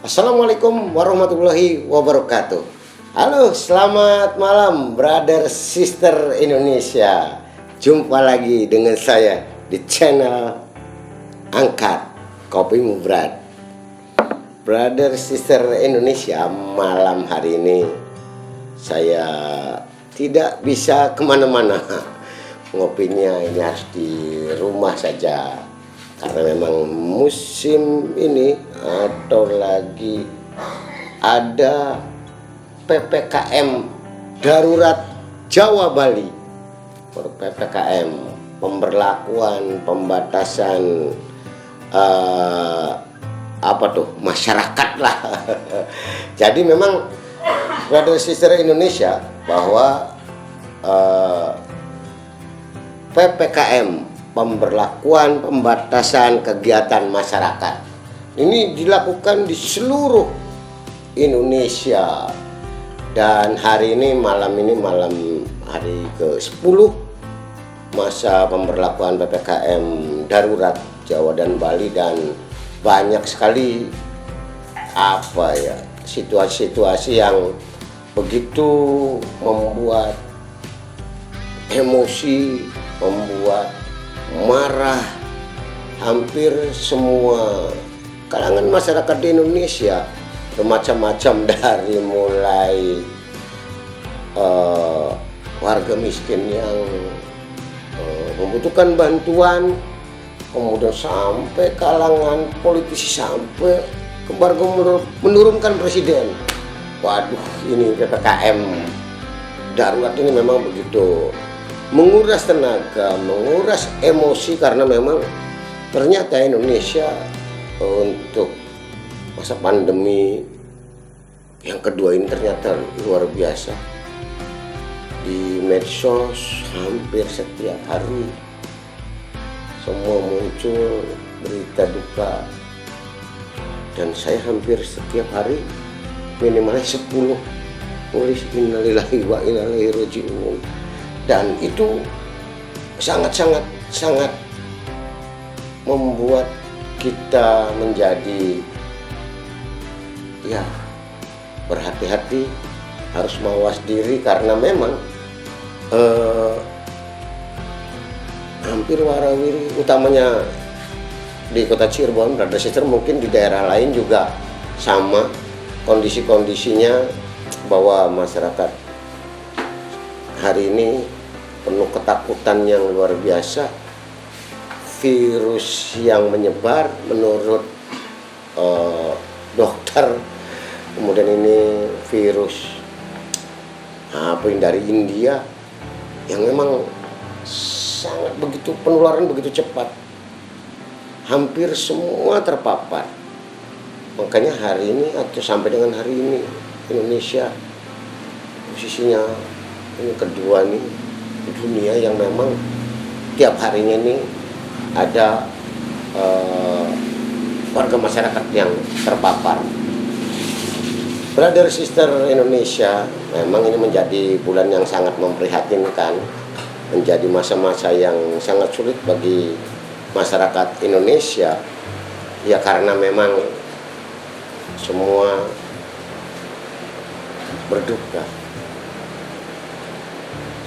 Assalamualaikum warahmatullahi wabarakatuh. Halo, selamat malam brother sister Indonesia. Jumpa lagi dengan saya di channel Angkat Kopimu Brad. Brother sister Indonesia, malam hari ini saya tidak bisa kemana-mana. Ngopinya ini harus di rumah saja, karena memang musim ini atau lagi ada PPKM darurat Jawa Bali. PPKM, pemberlakuan pembatasan masyarakat lah. Jadi memang brother sister Indonesia, bahwa PPKM, pemberlakuan pembatasan kegiatan masyarakat, ini dilakukan di seluruh Indonesia. Dan hari ini malam hari ke-10 masa pemberlakuan PPKM darurat Jawa dan Bali, dan banyak sekali situasi-situasi yang begitu membuat emosi, membuat marah hampir semua kalangan masyarakat di Indonesia, bermacam-macam, dari mulai warga miskin yang membutuhkan bantuan, kemudian sampai kalangan politisi, sampai embargo menurunkan presiden. Waduh, ini PPKM darurat ini memang begitu menguras tenaga, menguras emosi, karena memang ternyata Indonesia untuk masa pandemi yang kedua ini ternyata luar biasa. Di medsos hampir setiap hari semua muncul berita duka, dan saya hampir setiap hari minimalnya 10 tulis innalillahi wa inna ilaihi raji'un. Dan itu sangat membuat kita menjadi berhati-hati, harus mawas diri, karena memang hampir warawiri, utamanya di kota Cirebon, brother sister, mungkin di daerah lain juga sama kondisi-kondisinya, bahwa masyarakat hari ini penuh ketakutan yang luar biasa. Virus yang menyebar menurut dokter, kemudian ini virus dari India yang memang sangat begitu, penularan begitu cepat, hampir semua terpapar. Makanya hari ini atau sampai dengan hari ini Indonesia posisinya ini kedua nih di dunia yang memang tiap harinya ini ada warga masyarakat yang terpapar. Brother sister Indonesia, memang ini menjadi bulan yang sangat memprihatinkan, menjadi masa-masa yang sangat sulit bagi masyarakat Indonesia, ya, karena memang semua berduka.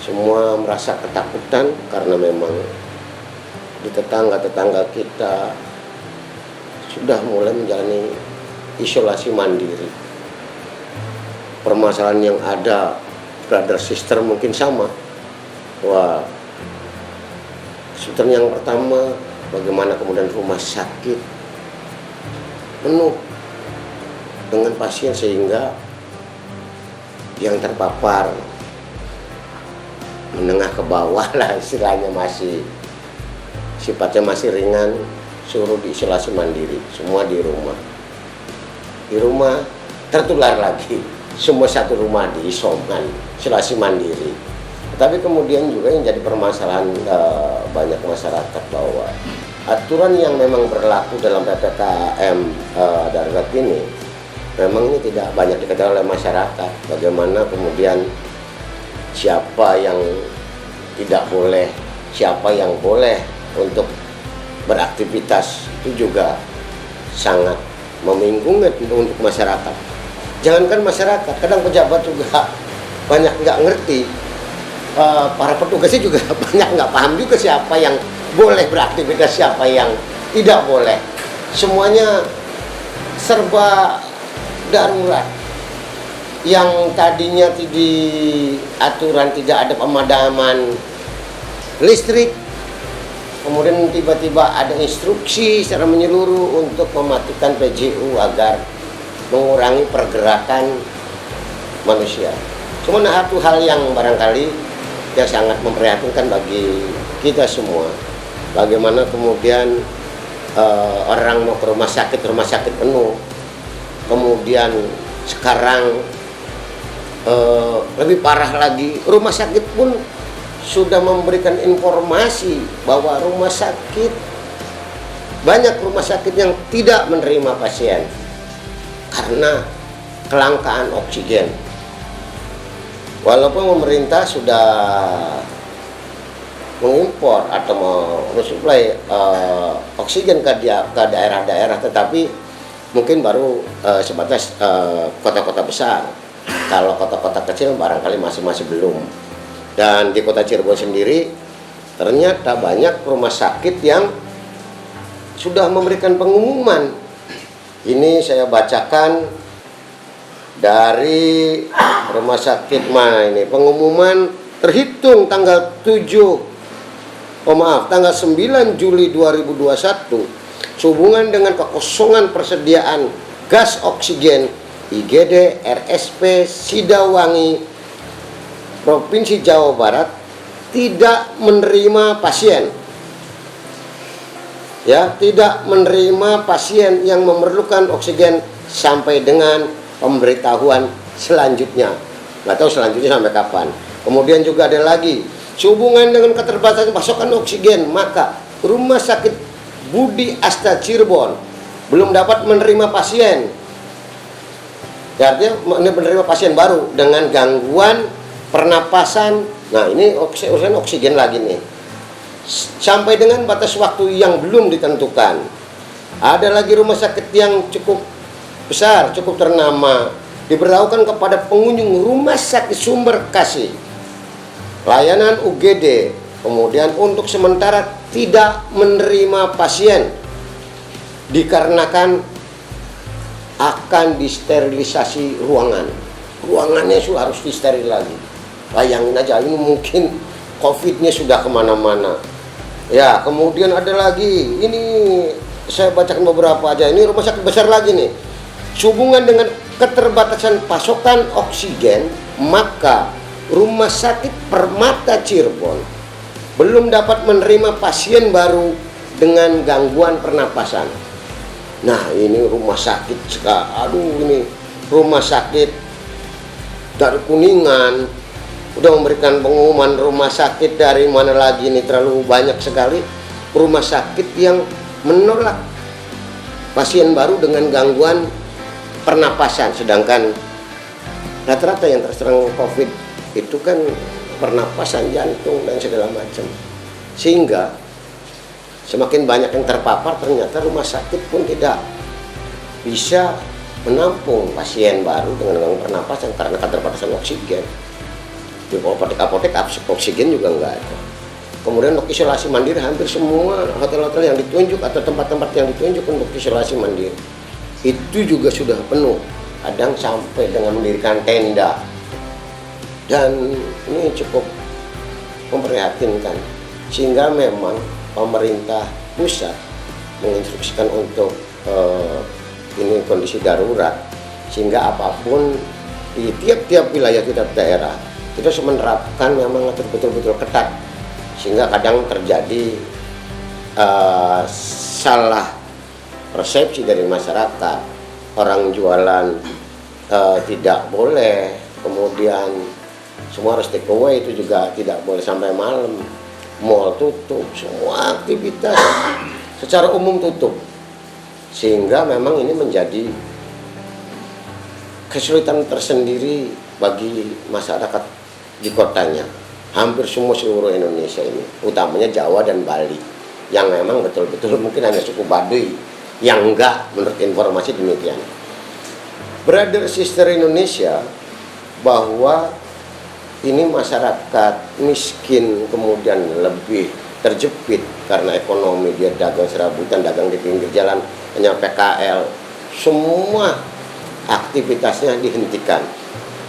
Semua merasa ketakutan karena memang di tetangga-tetangga kita sudah mulai menjalani isolasi mandiri. Permasalahan yang ada, brother sister, mungkin sama. Wah, kesulitan yang pertama, bagaimana kemudian rumah sakit penuh dengan pasien, sehingga yang terpapar menengah ke bawah lah istilahnya, masih sifatnya masih ringan, suruh diisolasi mandiri, semua di rumah tertular lagi, semua satu rumah isolasi mandiri. Tapi kemudian juga yang jadi permasalahan banyak masyarakat, bahwa aturan yang memang berlaku dalam PPKM darurat ini memang ini tidak banyak diketahui oleh masyarakat. Bagaimana kemudian siapa yang tidak boleh, siapa yang boleh untuk beraktivitas, itu juga sangat membingungkan untuk masyarakat. Jangankan masyarakat, kadang pejabat juga banyak nggak ngerti. Para petugasnya juga banyak nggak paham juga siapa yang boleh beraktivitas, siapa yang tidak boleh. Semuanya serba darurat. Yang tadinya di aturan tidak ada pemadaman listrik, kemudian tiba-tiba ada instruksi secara menyeluruh untuk mematikan PJU agar mengurangi pergerakan manusia. Cuma satu hal yang barangkali yang sangat memprihatinkan bagi kita semua, bagaimana kemudian orang mau ke rumah sakit penuh, kemudian sekarang lebih parah lagi, rumah sakit pun sudah memberikan informasi bahwa banyak rumah sakit yang tidak menerima pasien karena kelangkaan oksigen. Walaupun pemerintah sudah mengimpor atau mensuplai oksigen ke daerah-daerah, tetapi mungkin baru sebatas kota-kota besar. Kalau kota-kota kecil barangkali masih belum. Dan di kota Cirebon sendiri ternyata banyak rumah sakit yang sudah memberikan pengumuman. Ini saya bacakan dari rumah sakit mana ini. Pengumuman terhitung tanggal 9 Juli 2021 sehubungan dengan kekosongan persediaan gas oksigen IGD RSP Sidawangi Provinsi Jawa Barat tidak menerima pasien. Ya, tidak menerima pasien yang memerlukan oksigen sampai dengan pemberitahuan selanjutnya. Nggak tahu selanjutnya sampai kapan. Kemudian juga ada lagi sehubungan dengan keterbatasan pasokan oksigen, maka Rumah Sakit Budi Asta Cirebon belum dapat menerima pasien. Artinya menerima pasien baru dengan gangguan pernapasan. Nah, ini urusan oksigen lagi nih. Sampai dengan batas waktu yang belum ditentukan. Ada lagi rumah sakit yang cukup besar, cukup ternama, diberitahukan kepada pengunjung Rumah Sakit Sumber Kasih layanan UGD, kemudian untuk sementara tidak menerima pasien dikarenakan akan disterilisasi ruangannya harus disteril lagi. Bayangin aja, ini mungkin COVID-nya sudah kemana-mana ya. Kemudian ada lagi, ini saya bacakan beberapa aja. Ini rumah sakit besar lagi nih, sehubungan dengan keterbatasan pasokan oksigen, maka Rumah Sakit Permata Cirebon belum dapat menerima pasien baru dengan gangguan pernapasan. Nah, ini rumah sakit ini rumah sakit dari Kuningan udah memberikan pengumuman. Rumah sakit dari mana lagi nih, terlalu banyak sekali rumah sakit yang menolak pasien baru dengan gangguan pernapasan, sedangkan rata-rata yang terserang COVID itu kan pernapasan, jantung dan segala macam. Sehingga semakin banyak yang terpapar, ternyata rumah sakit pun tidak bisa menampung pasien baru dengan gangguan pernapasan karena keterbatasan oksigen. Di apotek oksigen juga enggak ada. Kemudian untuk isolasi mandiri, hampir semua hotel-hotel yang ditunjuk atau tempat-tempat yang ditunjuk untuk isolasi mandiri itu juga sudah penuh, kadang sampai dengan mendirikan tenda. Dan ini cukup memprihatinkan, sehingga memang pemerintah pusat menginstruksikan untuk ini kondisi darurat, sehingga apapun di tiap-tiap wilayah, tiap daerah kita harus menerapkan memang betul-betul ketat, sehingga kadang terjadi salah persepsi dari masyarakat. Orang jualan tidak boleh, kemudian semua harus take away, itu juga tidak boleh sampai malam. Mall tutup, semua aktivitas secara umum tutup, sehingga memang ini menjadi kesulitan tersendiri bagi masyarakat di kotanya. Hampir semua seluruh Indonesia ini, utamanya Jawa dan Bali, yang memang betul-betul mungkin hanya suku Baduy yang enggak, menurut informasi demikian. Brother sister Indonesia, bahwa ini masyarakat miskin kemudian lebih terjepit karena ekonomi, dia dagang serabutan, dagang di pinggir jalan, hanya PKL, semua aktivitasnya dihentikan,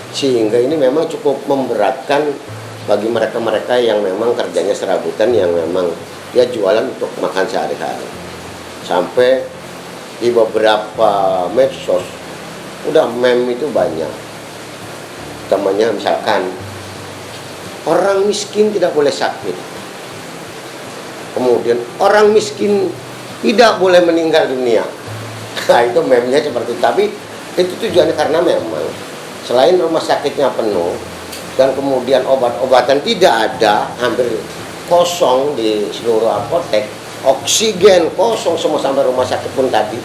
sehingga ini memang cukup memberatkan bagi mereka-mereka yang memang kerjanya serabutan, yang memang dia jualan untuk makan sehari-hari. Sampai di beberapa medsos udah meme itu banyak, temannya misalkan orang miskin tidak boleh sakit, kemudian orang miskin tidak boleh meninggal dunia. Nah itu meme-nya seperti itu. Tapi itu tujuannya karena memang selain rumah sakitnya penuh dan kemudian obat-obatan tidak ada, hampir kosong di seluruh apotek, oksigen kosong semua, sampai rumah sakit pun tadi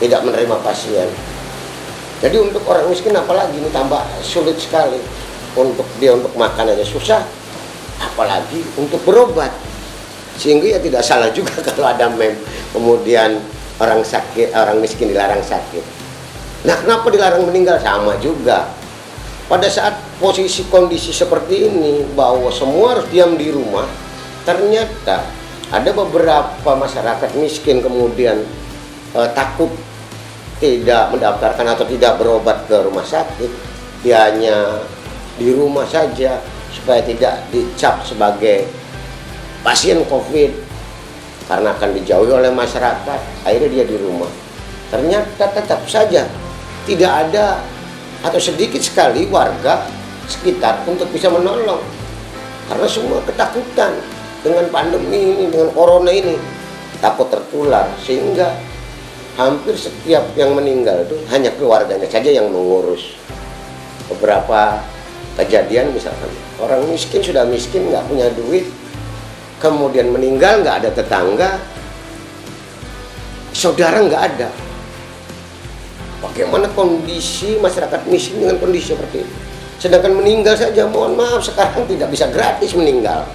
tidak menerima pasien. Jadi untuk orang miskin apalagi ini tambah sulit sekali, untuk dia untuk makan aja susah, apalagi untuk berobat. Sehingga ya tidak salah juga kalau ada meme kemudian orang sakit, orang miskin dilarang sakit. Nah kenapa dilarang meninggal? Sama juga. Pada saat posisi kondisi seperti ini, bahwa semua harus diam di rumah, ternyata ada beberapa masyarakat miskin kemudian takut tidak mendaftarkan atau tidak berobat ke rumah sakit, dia hanya di rumah saja supaya tidak dicap sebagai pasien COVID karena akan dijauhi oleh masyarakat. Akhirnya dia di rumah. Ternyata tetap saja tidak ada atau sedikit sekali warga sekitar untuk bisa menolong, karena semua ketakutan dengan pandemi ini, dengan corona ini, takut tertular, sehingga hampir setiap yang meninggal itu hanya keluarganya saja yang mengurus. Beberapa kejadian misalkan orang miskin sudah miskin, nggak punya duit, kemudian meninggal, nggak ada tetangga, saudara nggak ada. Bagaimana kondisi masyarakat miskin dengan kondisi seperti itu? Sedangkan meninggal saja, mohon maaf, sekarang tidak bisa gratis meninggal.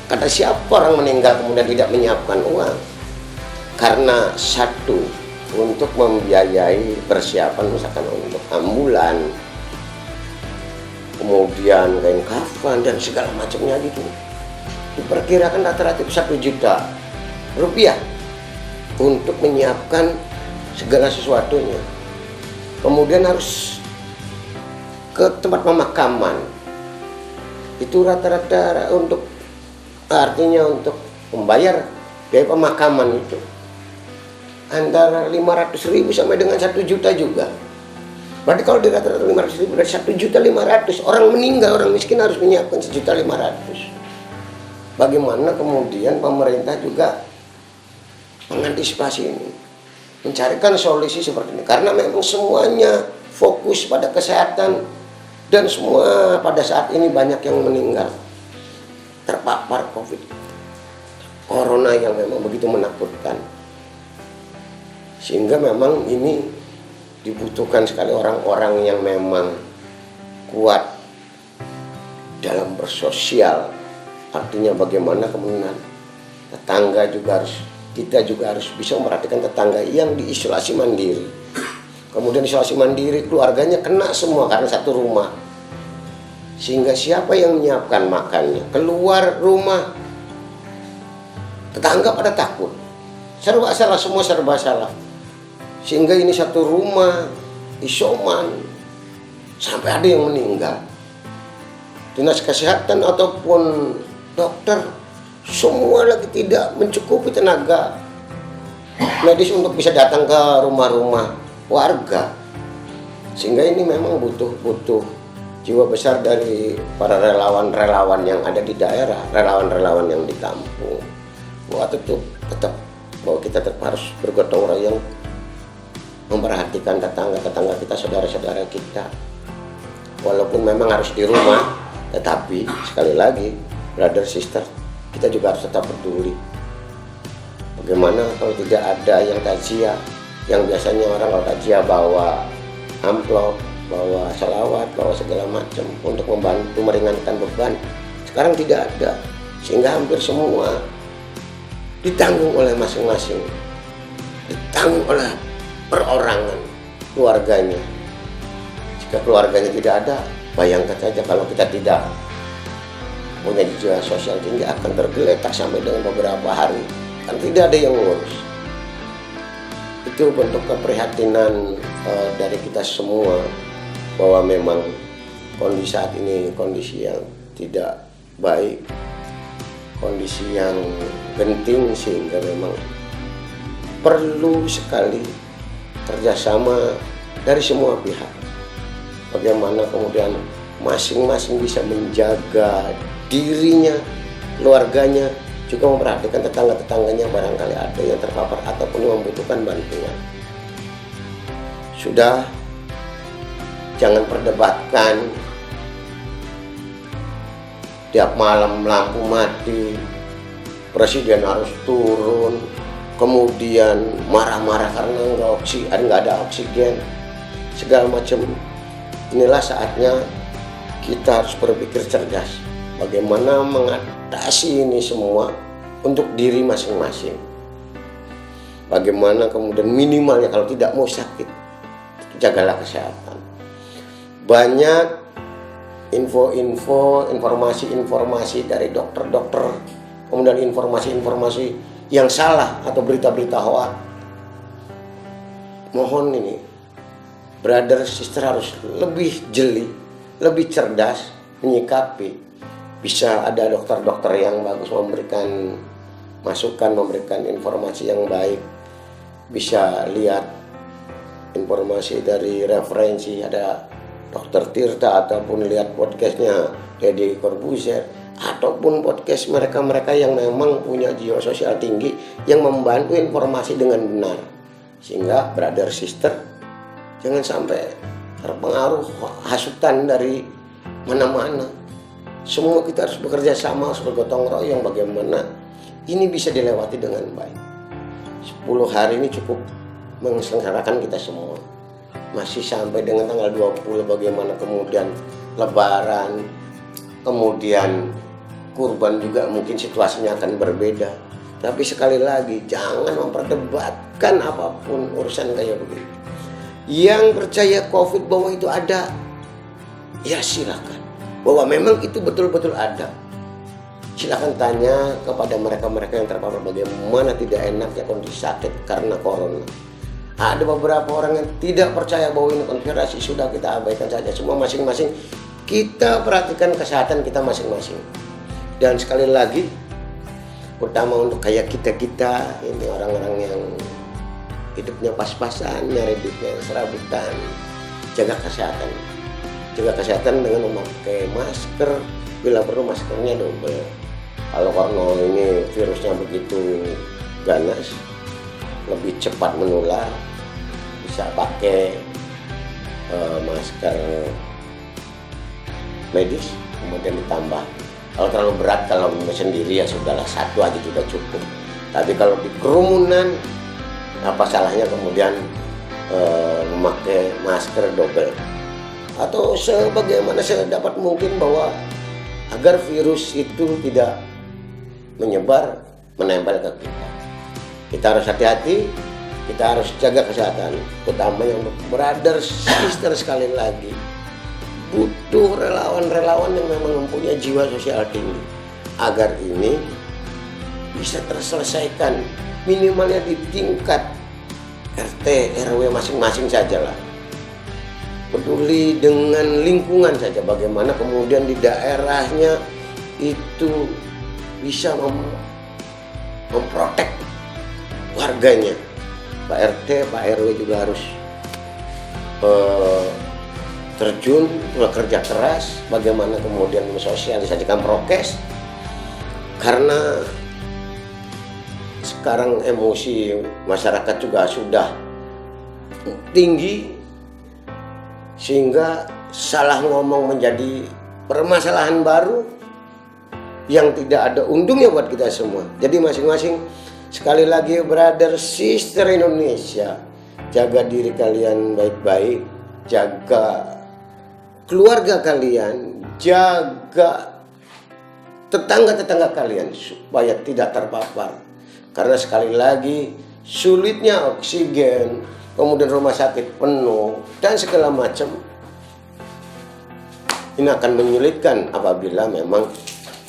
Kata siapa orang meninggal kemudian tidak menyiapkan uang? Karena satu, untuk membiayai persiapan misalkan untuk ambulan, kemudian kain kafan dan segala macamnya gitu, diperkirakan rata-rata 1 juta rupiah untuk menyiapkan segala sesuatunya. Kemudian harus ke tempat pemakaman, itu rata-rata untuk, artinya untuk membayar biaya pemakaman itu antara 500.000 sampai dengan 1 juta juga. Berarti kalau di rata-rata 500.000 berarti 1.500.000 orang meninggal, orang miskin harus menyiapkan 1.500.000. Bagaimana kemudian pemerintah juga mengantisipasi ini, mencarikan solusi seperti ini, karena memang semuanya fokus pada kesehatan dan semua pada saat ini banyak yang meninggal terpapar COVID Corona yang memang begitu menakutkan. Sehingga memang ini dibutuhkan sekali orang-orang yang memang kuat dalam bersosial. Artinya bagaimana kemudian tetangga juga harus, kita juga harus bisa memperhatikan tetangga yang diisolasi mandiri. Kemudian isolasi mandiri, keluarganya kena semua karena satu rumah. Sehingga siapa yang menyiapkan makannya? Keluar rumah, tetangga pada takut. Serba salah, semua serba salah. Sehingga ini satu rumah isoman sampai ada yang meninggal. Dinas kesehatan ataupun dokter semua lagi tidak mencukupi tenaga medis untuk bisa datang ke rumah-rumah warga. Sehingga ini memang butuh jiwa besar dari para relawan-relawan yang ada di daerah, relawan-relawan yang di kampung. Bahwa tetap bahwa kita tetap harus bergotong royong memperhatikan tetangga-tetangga kita, saudara-saudara kita. Walaupun memang harus di rumah, tetapi sekali lagi, brother sister, kita juga harus tetap peduli. Bagaimana kalau tidak ada yang takziah, yang biasanya orang kalau takziah bawa amplop, bawa salawat, bawa segala macam untuk membantu meringankan beban. Sekarang tidak ada, sehingga hampir semua ditanggung oleh masing-masing. ditanggung oleh perorangan keluarganya. Jika keluarganya tidak ada, bayangkan saja kalau kita tidak punya jiwa sosial tinggi akan tergeletak sampai dengan beberapa hari, kan tidak ada yang ngurus. Itu bentuk keprihatinan dari kita semua bahwa memang kondisi saat ini kondisi yang tidak baik, kondisi yang genting, sehingga memang perlu sekali kerjasama dari semua pihak. Bagaimana kemudian masing-masing bisa menjaga dirinya, keluarganya, juga memperhatikan tetangga-tetangganya barangkali ada yang terpapar ataupun membutuhkan bantuan. Sudah, jangan perdebatkan tiap malam lampu mati, presiden harus turun, kemudian marah-marah karena nggak ada oksigen, segala macam. Inilah saatnya kita harus berpikir cerdas, bagaimana mengatasi ini semua untuk diri masing-masing. Bagaimana kemudian minimalnya kalau tidak mau sakit, jagalah kesehatan. Banyak info-info, informasi-informasi dari dokter-dokter, kemudian informasi-informasi yang salah atau berita-berita hoax. Mohon ini, brother sister harus lebih jeli, lebih cerdas menyikapi. Bisa ada dokter-dokter yang bagus memberikan masukan, memberikan informasi yang baik. Bisa lihat informasi dari referensi, ada Dokter Tirta, ataupun lihat podcastnya Deddy Corbuzier, ataupun podcast mereka-mereka yang memang punya jiwa sosial tinggi yang membantu informasi dengan benar. Sehingga brother sister jangan sampai terpengaruh hasutan dari mana-mana. Semua kita harus bekerja sama, harus bergotong royong bagaimana ini bisa dilewati dengan baik. 10 hari ini cukup menyelenggarakan kita semua. Masih sampai dengan tanggal 20 bagaimana kemudian lebaran, kemudian kurban juga mungkin situasinya akan berbeda. Tapi sekali lagi jangan memperdebatkan apapun urusan kayak begitu. Yang percaya COVID bahwa itu ada, ya silakan. Bahwa memang itu betul-betul ada. Silakan tanya kepada mereka-mereka yang terpapar bagaimana tidak enaknya kondisi sakit karena corona. Ada beberapa orang yang tidak percaya bahwa ini konspirasi, sudah kita abaikan saja. Semua masing-masing kita perhatikan kesehatan kita masing-masing. Dan sekali lagi, utama untuk kayak kita-kita ini orang-orang yang hidupnya pas-pasan, nyari duitnya serabutan, jaga kesehatan. Jaga kesehatan dengan memakai masker, bila perlu maskernya double. Kalau karena ini virusnya begitu ganas, lebih cepat menular, bisa pakai masker medis, kemudian ditambah. Kalau terlalu berat, kalau sendiri ya sudahlah, satu aja sudah cukup. Tapi kalau di kerumunan, apa salahnya kemudian memakai masker double, atau sebagaimana sedapat mungkin bahwa agar virus itu tidak menyebar, menempel ke kita. Kita harus hati-hati, kita harus jaga kesehatan, utamanya untuk brother sister. Sekali lagi, butuh relawan-relawan yang memang mempunyai jiwa sosial tinggi agar ini bisa terselesaikan, minimalnya di tingkat RT RW masing-masing sajalah. Peduli dengan lingkungan saja, bagaimana kemudian di daerahnya itu bisa memprotek warganya. Pak RT, Pak RW juga harus terjun, bekerja keras, bagaimana kemudian mensosialisasikan prokes. Karena sekarang emosi masyarakat juga sudah tinggi, sehingga salah ngomong menjadi permasalahan baru yang tidak ada untungnya buat kita semua. Jadi masing-masing, sekali lagi brother sister Indonesia, jaga diri kalian baik-baik, jaga keluarga kalian, jaga tetangga-tetangga kalian supaya tidak terpapar. Karena sekali lagi sulitnya oksigen, kemudian rumah sakit penuh, dan segala macam. Ini akan menyulitkan apabila memang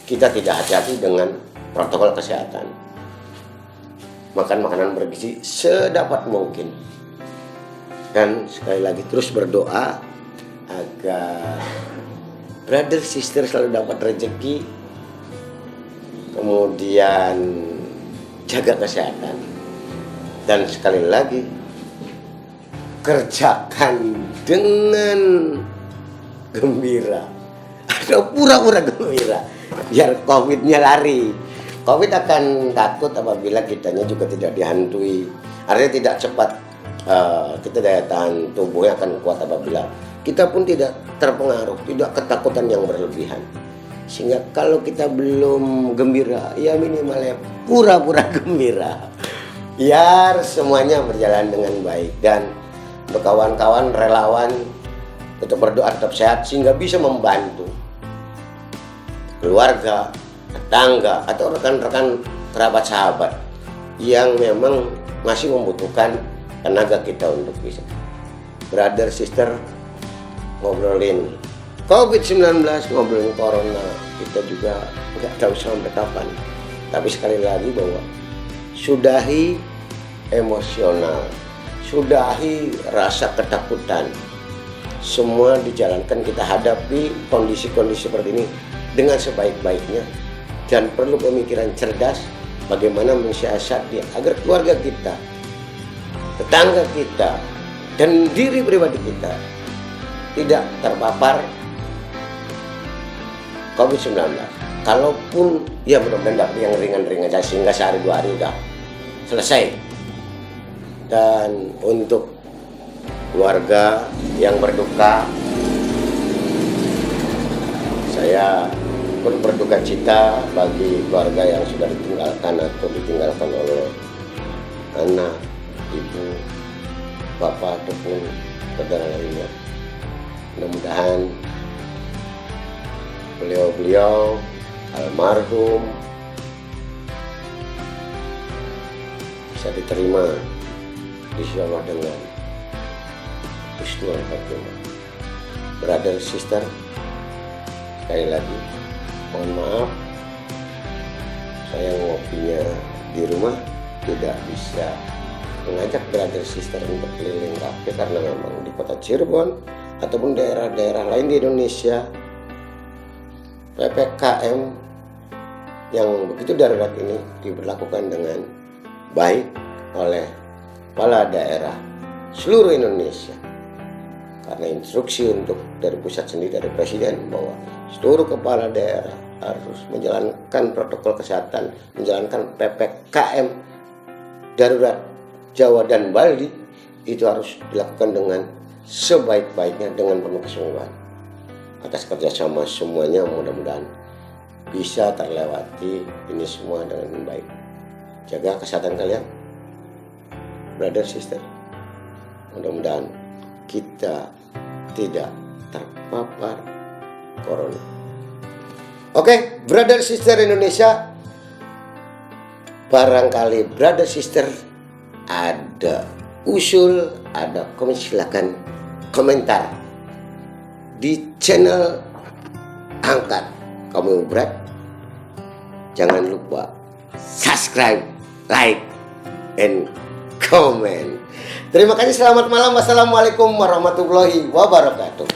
kita tidak hati-hati dengan protokol kesehatan. Makan makanan bergizi sedapat mungkin. Dan sekali lagi terus berdoa agar brother sister selalu dapat rezeki, kemudian jaga kesehatan, dan sekali lagi kerjakan dengan gembira atau pura-pura gembira biar COVID-nya lari. COVID akan takut apabila kitanya juga tidak dihantui, artinya tidak cepat. Kita daya tahan tubuhnya akan kuat apabila kita pun tidak terpengaruh, tidak ketakutan yang berlebihan. Sehingga kalau kita belum gembira, ya minimalnya pura-pura gembira biar semuanya berjalan dengan baik. Dan untuk kawan-kawan relawan tetap berdoa, tetap sehat, sehingga bisa membantu keluarga, tetangga, atau rekan-rekan kerabat sahabat yang memang masih membutuhkan tenaga kita untuk bisa. Brother sister, ngobrolin COVID-19, ngobrolin corona, kita juga nggak tahu sampai kapan. Tapi sekali lagi bahwa sudahi emosional, sudahi rasa ketakutan. Semua dijalankan, kita hadapi kondisi-kondisi seperti ini dengan sebaik-baiknya, dan perlu pemikiran cerdas bagaimana mensiasati agar keluarga kita, tetangga kita, dan diri pribadi kita tidak terpapar COVID-19. Kalaupun ya mudah-mudahan dapat yang ringan-ringan saja sehingga sehari 2 hari udah selesai. Dan untuk keluarga yang berduka, saya berduka cita bagi keluarga yang sudah ditinggalkan atau ditinggalkan oleh anak, ibu, bapak, ataupun saudara lainnya. Mudah-mudahan beliau-beliau almarhum bisa diterima di sisi Allah dengan husnul khotimah. Brother sister, sekali lagi mohon maaf, saya ngopinya di rumah, tidak bisa mengajak brother sister untuk keliling kafe karena memang di kota Cirebon ataupun daerah-daerah lain di Indonesia PPKM yang begitu darurat ini diberlakukan dengan baik oleh kepala daerah seluruh Indonesia, karena instruksi untuk dari pusat sendiri, dari presiden, bahwa seluruh kepala daerah harus menjalankan protokol kesehatan, menjalankan PPKM darurat Jawa dan Bali, itu harus dilakukan dengan sebaik-baiknya dengan penuh kesungguhan. Atas kerjasama semuanya, mudah-mudahan bisa terlewati ini semua dengan baik. Jaga kesehatan kalian, brother sister. Mudah-mudahan kita tidak terpapar corona. Oke, brother sister Indonesia, barangkali brother sister ada usul, ada komen, silakan komentar di channel Angkat Kamu Berat. Jangan lupa subscribe, like, and comment. Terima kasih, selamat malam. Wassalamualaikum warahmatullahi wabarakatuh.